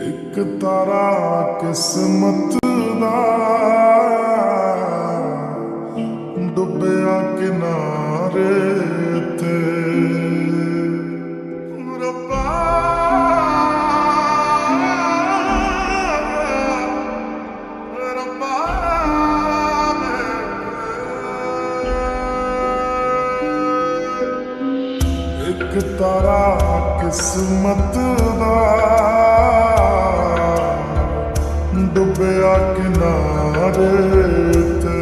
एक तारा किस्मत दा डुबया किनारे ते रब्बा रब्बा एक तारा किस्मत दा डुबया किनारे ते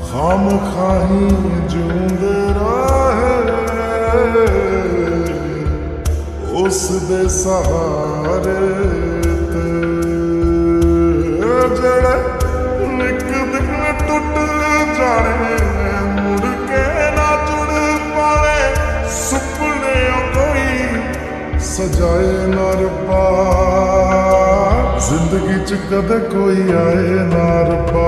खाम खाही जूंदे रहे उस दे सहारे ते जड़े निक दिन टुट जाने मुड़ के ना जुड़ पावे सुपने कोई सजाए ना रब्बा जिंदगी च कदे कोई आए ना रब्बा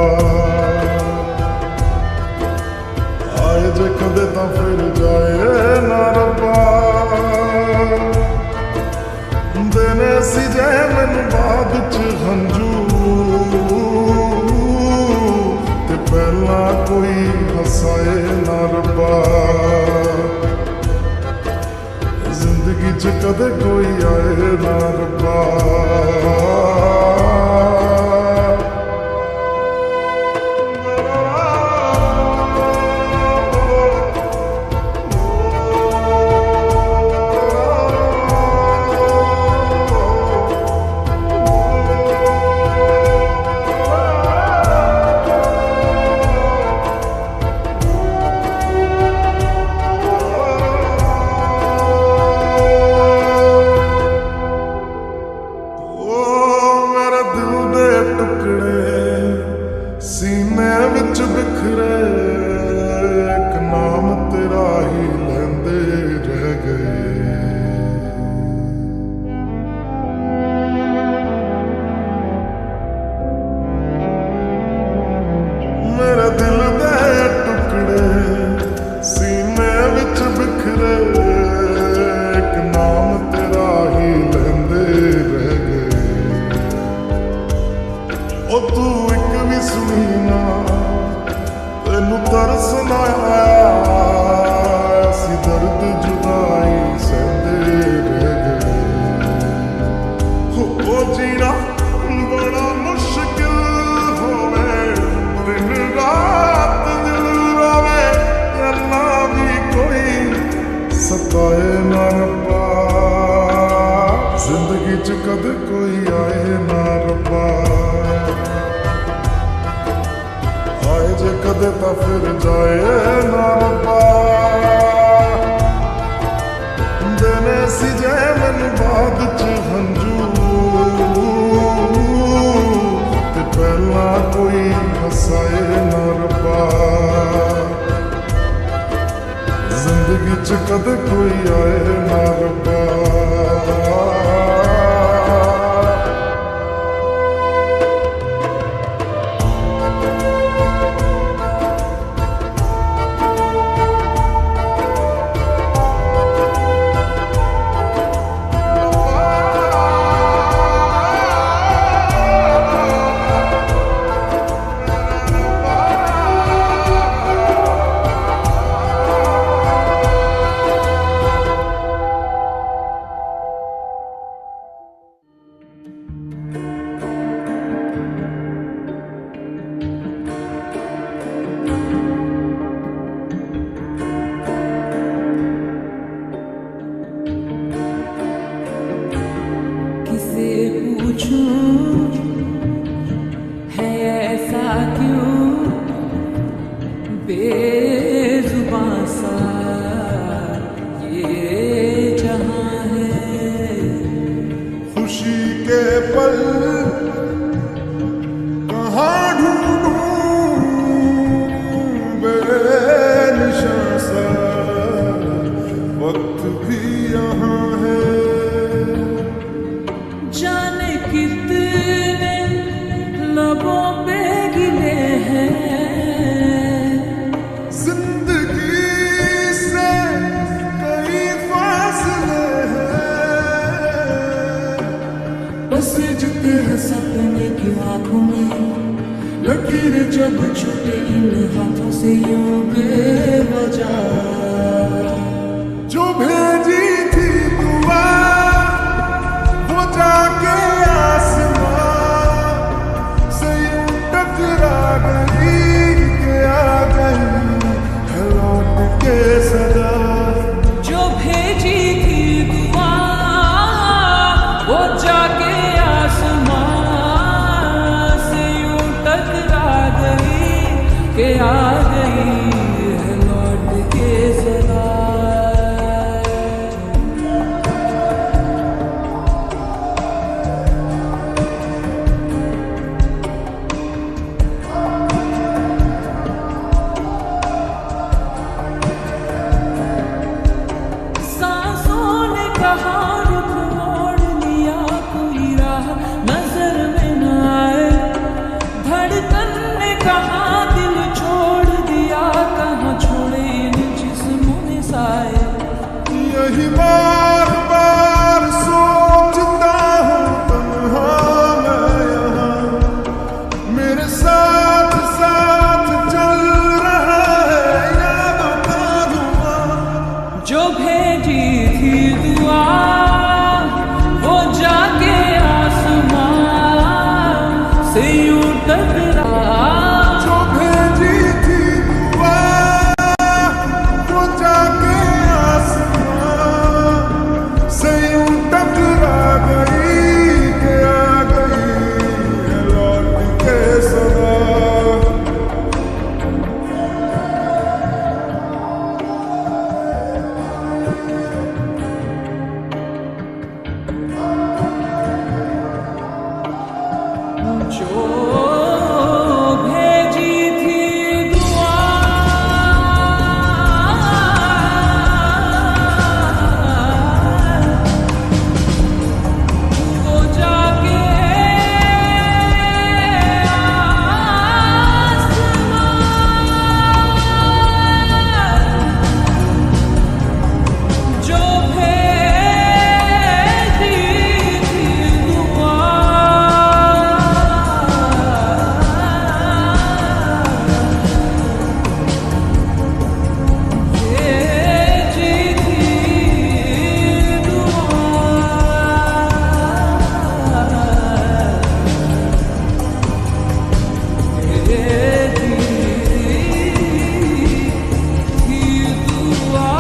आए जे कदे तां फिर जाए ना रब्बा देने सी जे मैनू बाद च हंजू ते पहला कोई हसाए ना रब्बा जिंदगी च कदे कोई आए ना रब्बा सीने विच बिखरे एक नाम तेरा ही लेंदे रह गए मेरे दिल दे टुकड़े सीने विच बिखरे एक नाम तेरा ही लेंदे रह गए ओ तू एक भी सुनी ना तेनू तरस ना आया सी दर्द जुदाई सहंदे रह गए ओ जीना बड़ा मुश्किल होवे दिन रात दिल रोवे करना भी कोई सताए ना रब्बा जिंदगी च कदे कोई आए ना रब्बा जे कदे तां फिर जाए ना रब्बा देने सी जे मैनू बाद च हंजू ते पहला कोई हसाए ना रब्बा जिंदगी च कदे कोई आए ना रब्बा आंखों में लकीर जब छूटे इन हाथों से यूं बेवजह जो भेजी थी दुआ वो जाके आसमां से यूं टकरा गई कि आ गई है लौट के सदा। जो भेजी थी दुआ वो जाके आसमां से यूं टकरा गई कि आ गई है लौट के सदा। यही बार बार सोचता हूँ तन्हा मैं यहाँ मेरे साथ साथ चल रहा है यादों का धुआं। जो भेजी थी दुआ वो जाके आसमां से यूं टकरा। जो भेजी थी दुआ वो जाके से यूं टकरा गई कि आ गई है लौट के सदा। जो भेजी थी दुआ वो जाके आसमां जो भेजी थी दुआ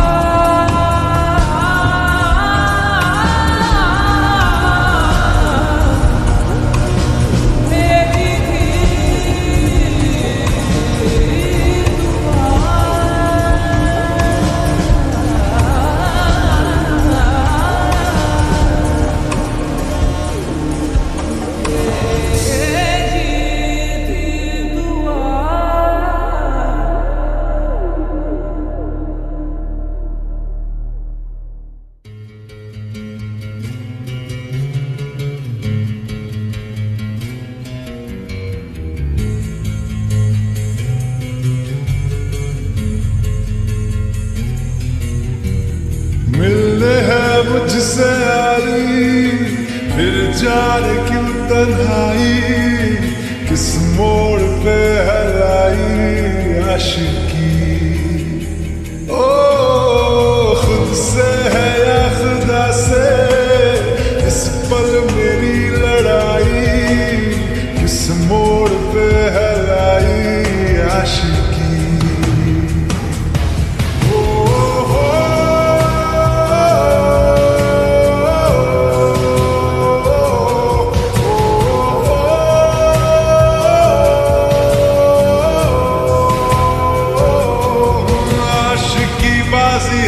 मिलने है मुझसे आई फिर जाने क्यों तन्हाई किस मोड़ पे है लाई आशिकी। ओ खुद से है या खुदा से इस पल मेरी लड़ाई किस मोड़ पे है लाई आशिकी।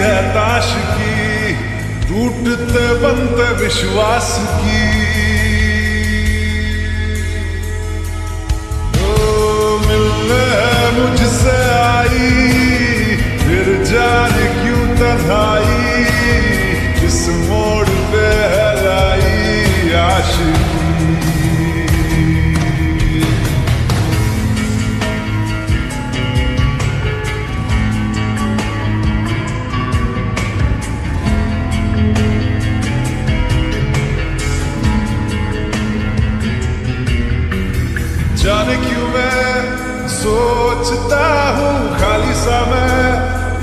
है ताश की टूटते बनते विश्वास की। मिलने है मुझसे आई फिर जाने क्यों तन्हाई इस मोड़ पे है लाई आशिकी। जाने क्यों मैं सोचता हूँ खाली सा मैं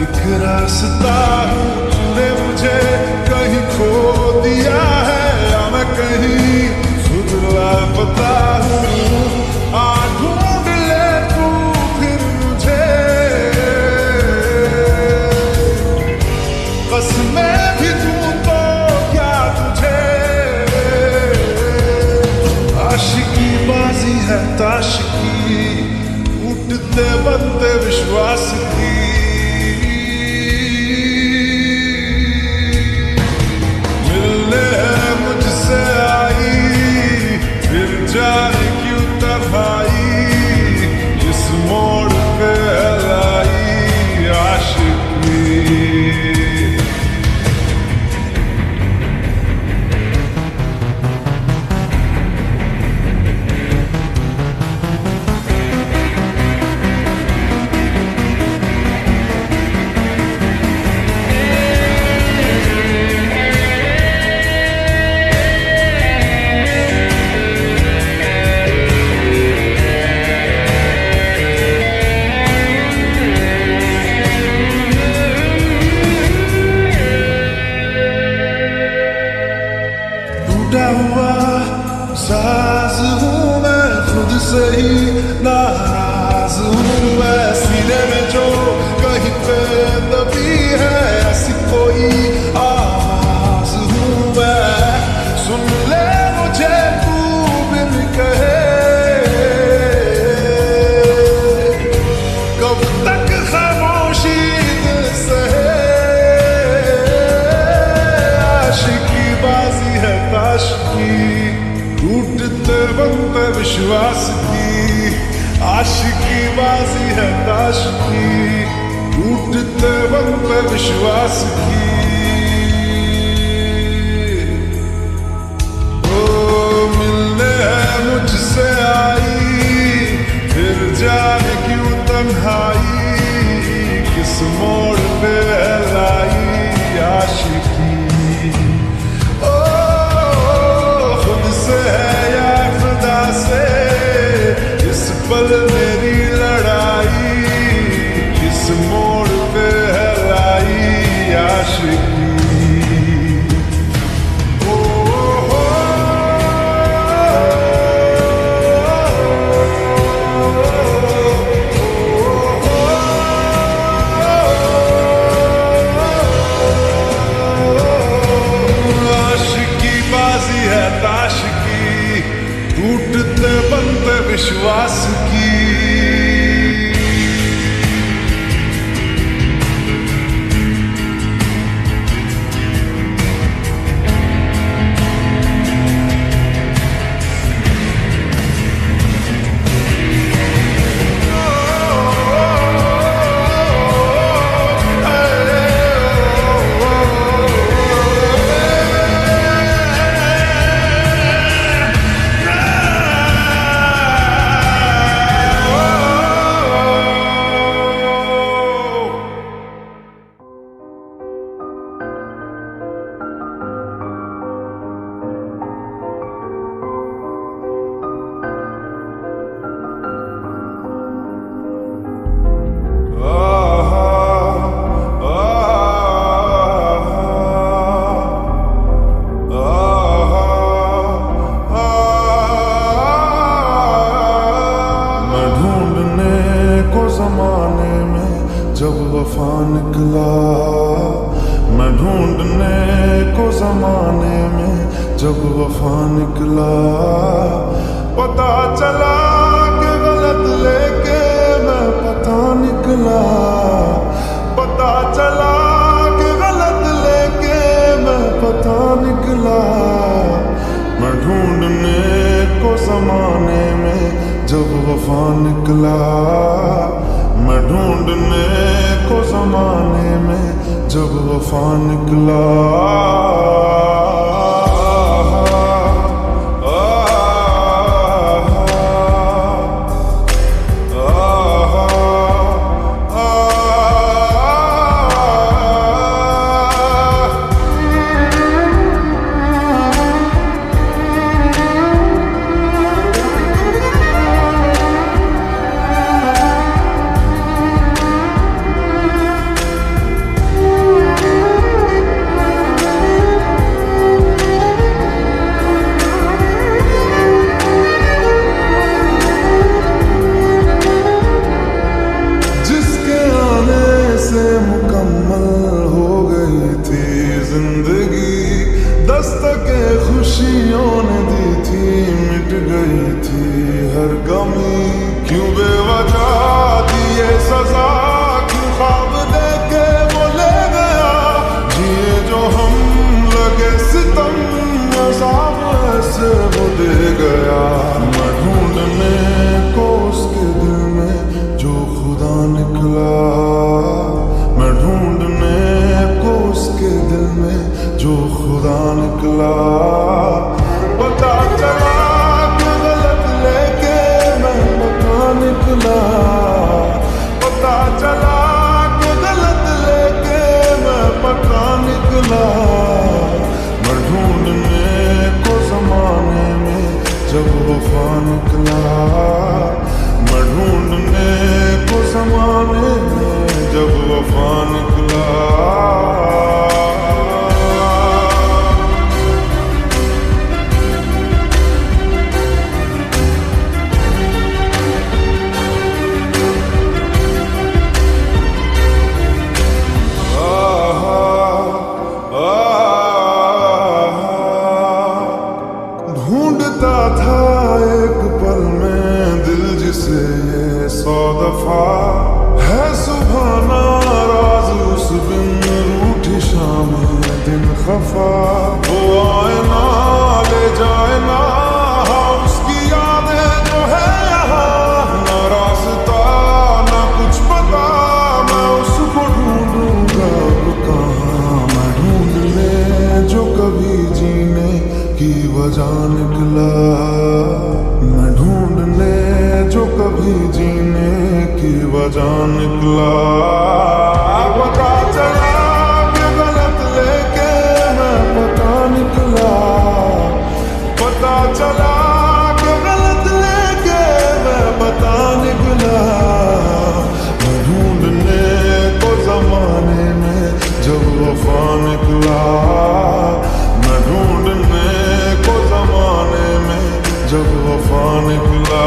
एक रास्ता हूँ। तूने मुझे कहीं खो दिया है या मैं कहीं खुद लापता हूँ। आ ढूंढ ले तू फिर मुझे, बस मैं भी दूँ तो क्या तुझे। आशिकी बाजी है ताश की, टूटते बनते विश्वास की। मिलने है मुझसे आई फिर जाने क्यों तन्हाई, इस मोड़ पे लाई आशिकी। टूटा हुआ साज हूँ मैं, खुद से ही नाराज हूँ मैं। सीने में जो कहीं पे दबी है ऐसी कोई आवाज हूँ मैं। सुन ले मुझे तू बिन कहे, कब तक खामोशी दिल सहे। आशिकी बाजी है ताश की, टूटते बनते विश्वास की। आशिकी बाजी है ताश की, टूटते बनते विश्वास की। ओ मिलने है मुझसे आई फिर जाने क्यों तन्हाई, किस मोड़ पे लाई आशिकी। पल मेरी लड़ाई, किस मोड़ पे है लाई आशिकी। ओ हो आशिकी बाजी है ताश की, टूटते बनते विश्वास की। जमाने में जब वफा निकला, मैं ढूंढने को जमाने में जब वफा निकला। पता चला कि गलत लेके मैं पता निकला, पता चला कि गलत लेके मैं पता निकला। मैं ढूंढने को जमाने में जब वफा निकला, मैं ढूंढने को जमाने में जब वफा निकला। क्यों बेवजह दिए सजा, क्यों ख्वाब देके वो ले गया, जिए जो हम लगे सितम, अज़ाब ऐसे वो दे गया। मैं ढूंढने को उसके दिल में जो खुदा निकला, मैं ढूंढने को उसके दिल में जो खुदा निकला। पता चला कि गलत लेके मैं पता निकला, पता चला कि गलत लेके मैं पता निकला। मैं ढूंढने को ज़माने में जब वफा निकला, मैं ढूंढने को ज़माने में जब वफा निकला। ढूंढता था एक पल में दिल जिसे ये 100 दफा, है सुबह नाराज उस बिन रूठी शाम दिन खफा। वो आए ना ले जाए ना उसकी यादें जो है यहाँ, ना रास्ता ना कुछ पता, मैं उसको ढूंढूंगा अब कहाँ। मैं ढूंढने जो कभी जीने की वजह निकला, मैं ढूंढने जो कभी जीने की वजह निकला। पता चला कि गलत लेके मैं पता निकला, पता चला कि गलत लेके मैं पता निकला। मैं ढूंढने को ज़माने में जब वफा निकला, मैं ढूंढने को ज़माने में जब वफा निकला।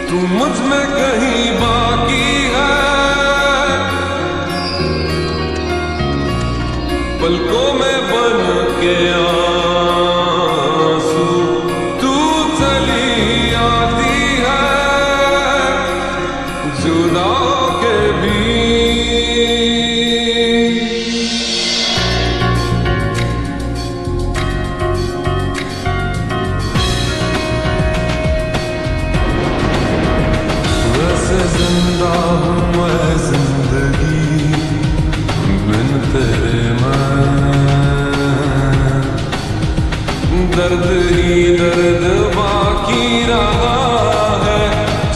तू मुझ में कहीं बाकी है, पलकों में बन के आंसू तू चली आती है, जुदा के भी जिंदा हूँ मैं जिंदगी बिन तेरे मैं, दर्द ही दर्द बाकी रहा है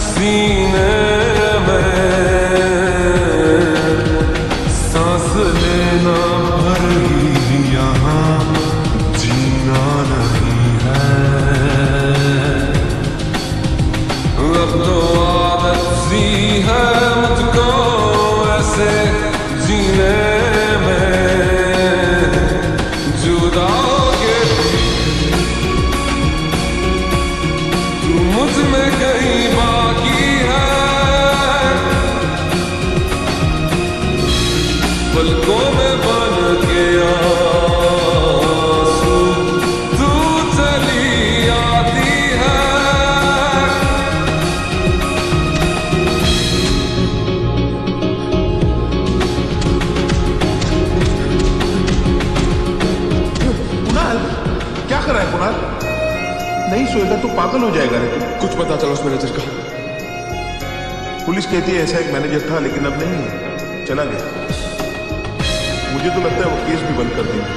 सीने में, सांस लेना भर ही यहाँ जीना नहीं है। अब तो सी है मुझको ऐसे जीने में, जुदा के तू मुझ में कहीं बाकी है, पलकों में बन के आंसू तू चली आती है। क्या कर रहा है कुणाल? नहीं सोएगा तो पागल पागल हो जाएगा रे तू। कुछ पता चला उस मैनेजर का? पुलिस कहती है ऐसा एक मैनेजर था लेकिन अब नहीं है, चला गया। मुझे तो लगता है वो केस भी बंद कर देंगे।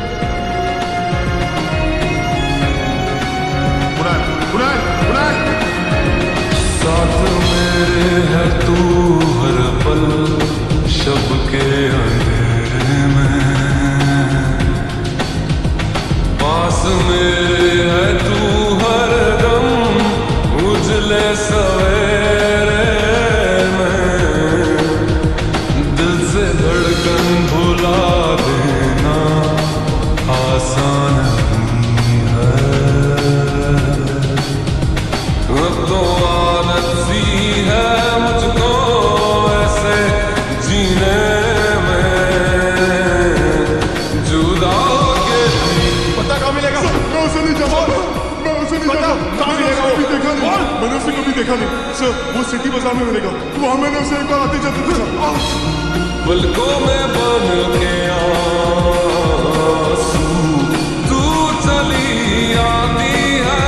कुणाल, कुणाल, कुणाल! साथ मेरे है तू हर पल शब के अंधेरे में, पास मेरे है तू हर दम उजले सवेरे में, दिल से धड़कन भुला देना आसान नहीं है। अब तो आदत सी है मुझको ऐसे जीने में, जुदा के पता कहाँ मिलेगा? मैं उसे नहीं जानता, मैं उसे नहीं जानता, कहाँ मिलेगा वो? मैंने उसे कभी देखा नहीं सर। वो सिटी बाजार में मिलेगा, वहाँ मैंने उसे एक बार आते जाते देखा। पलकों में बन के आंसू तू चली आती है।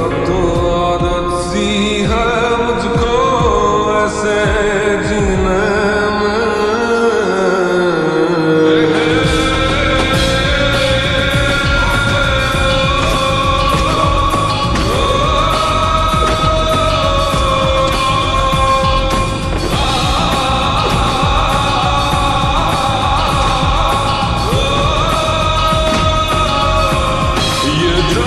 अब तो आदत सी है मुझको ऐसे जीने में। ये जो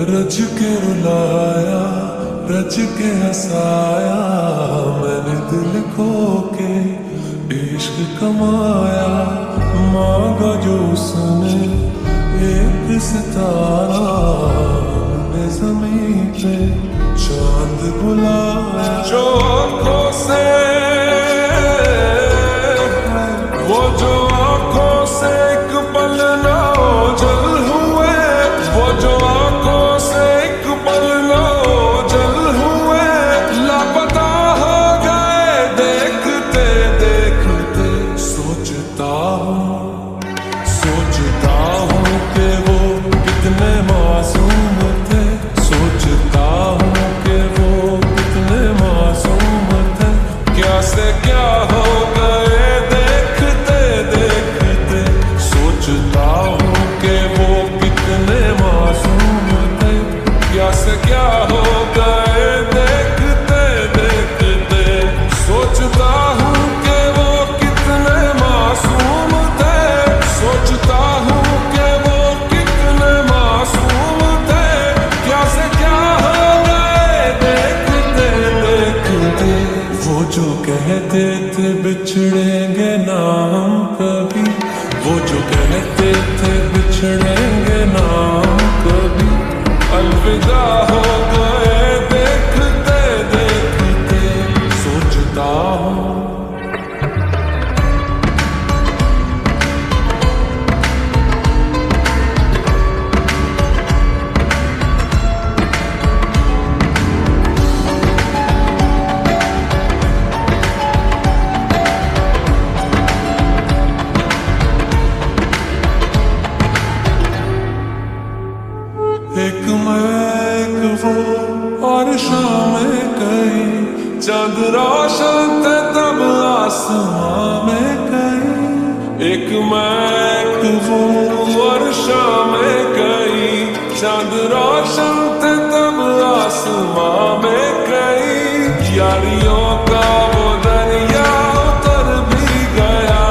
रच के रुलाया, रच के हंसाया, मैंने दिल खो के इश्क कमाया। मांगा जो उसने एक सितारा, ने ज़मीं पे चांद बुलाया। जो आँखों से वो जो आँखों से एक पल ना ओझल हुए, वो जो आँखों से एक पल ना ओझल हुए, लापता हो गए देखते देखते। सोचता हूँ कि वो कितने मासूम थे, सोचता हूँ कि वो कितने मासूम थे। क्या से क्या हो गए देखते देखते। सोचता हूँ कि वो कितने मासूम थे, क्या से क्या हो गए देखते देखते। सोचता हूँ कि वो कितने मासूम थे, सोचता हूँ कि वो कितने मासूम थे। क्या से क्या हो गए देखते देखते। वो जो कहते थे बिछड़ेंगे ना हम कभी, वो जो कहते थे बिछड़ेंगे ना हम कभी, अलविदा हो गए देखते देखते। सोचता हूँ। चांद रोशन थे तब आसमां में कहीं, एक मैं एक वो वर्षा में कहीं। चांद रोशन थे तब आसमां में कहीं, यारियों का वो दरिया उतर भी गया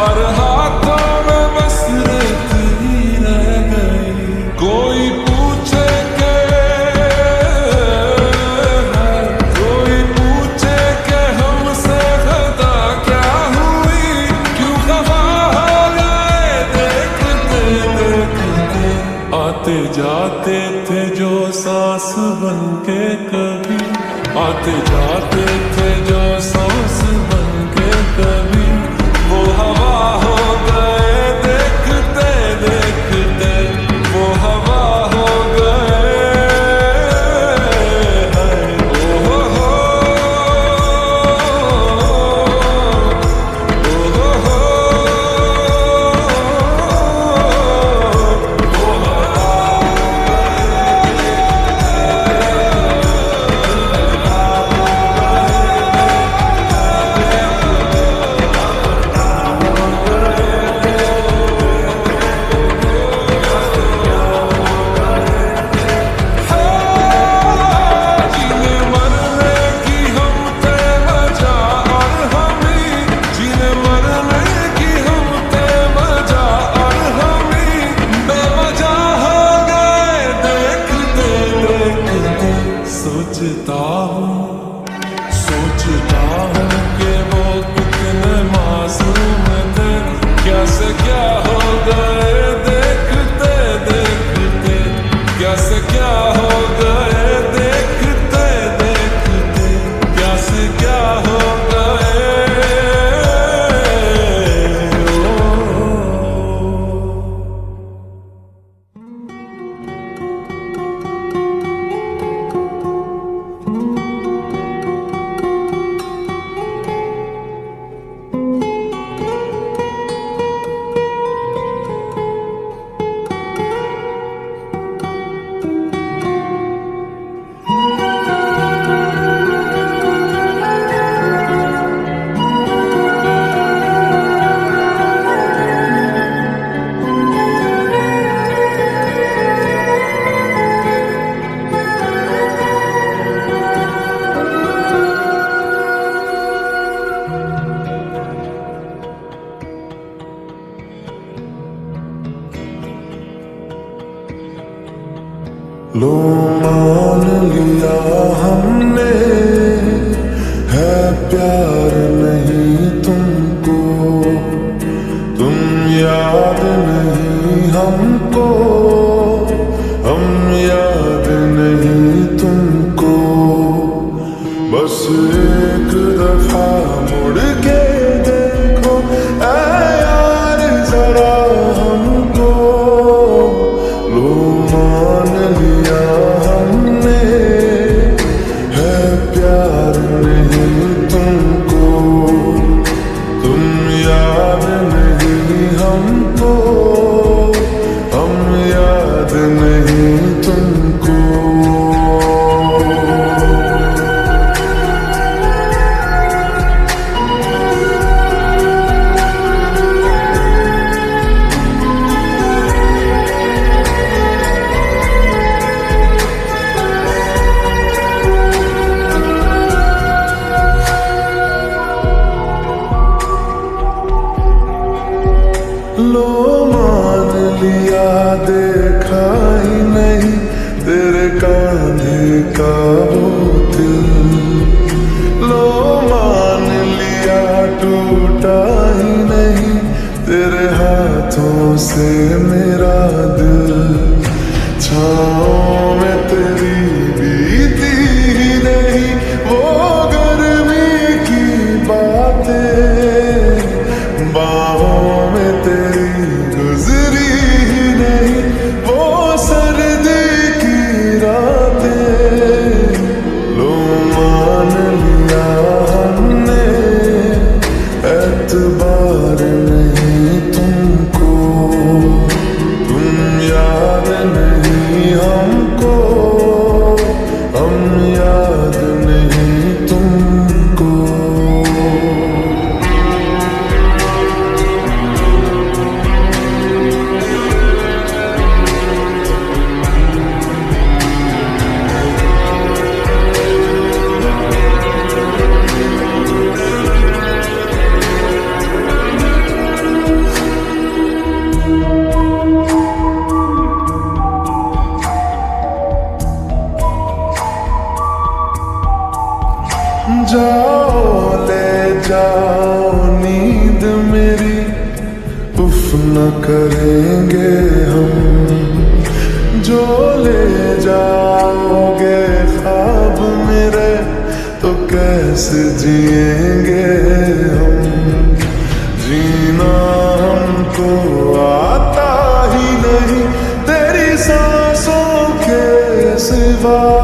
और हाथों में बस रेत ही रह गई। कोई पूछे के कोई पूछे के हमसे खता क्या हुई, क्यों खफा हो गए देखते देखते। आते जाते थे जो सांस बन के कभी, आते जाते थे जो सांस बन के कभी, वो हवा हो गए देखते देखते, वो हवा हो गए। ओ हो सोचता हूँ कि वो कितने मासूम थे, क्या से क्या हो गए देखते देखते, क्या से क्या हो गए देखते देखते, क्या से क्या हो गए। लो मान लिया हमने है प्यार नहीं तुमको, तुम याद नहीं हमको, हम याद नहीं तुमको। बस एक दफा मुड़ के देखो ऐ यार जरा हमको। लो मान लिया हमने है प्यार नहीं तुमको, तुम याद नहीं हमको, हम याद नहीं तुमको। लो मान लिया देखा ही नहीं तेरे कांधे का वो दिल, लो मान लिया टूटा ही नहीं तेरे हाथों से मेरा दिल। छाँव में तेरी बीती ही नहीं वो गर्मी की बातें, बाहों में तेरी गुजरी ही नहीं वो सर्दी की रातें। लो मान लिया हमने एतबार नहीं तुमको, तुम याद नहीं हमको, करेंगे हम, जो ले जाओगे ख्वाब मेरे तो कैसे जिएंगे हम। जीना हमको आता ही नहीं तेरी सांसों के सिवा।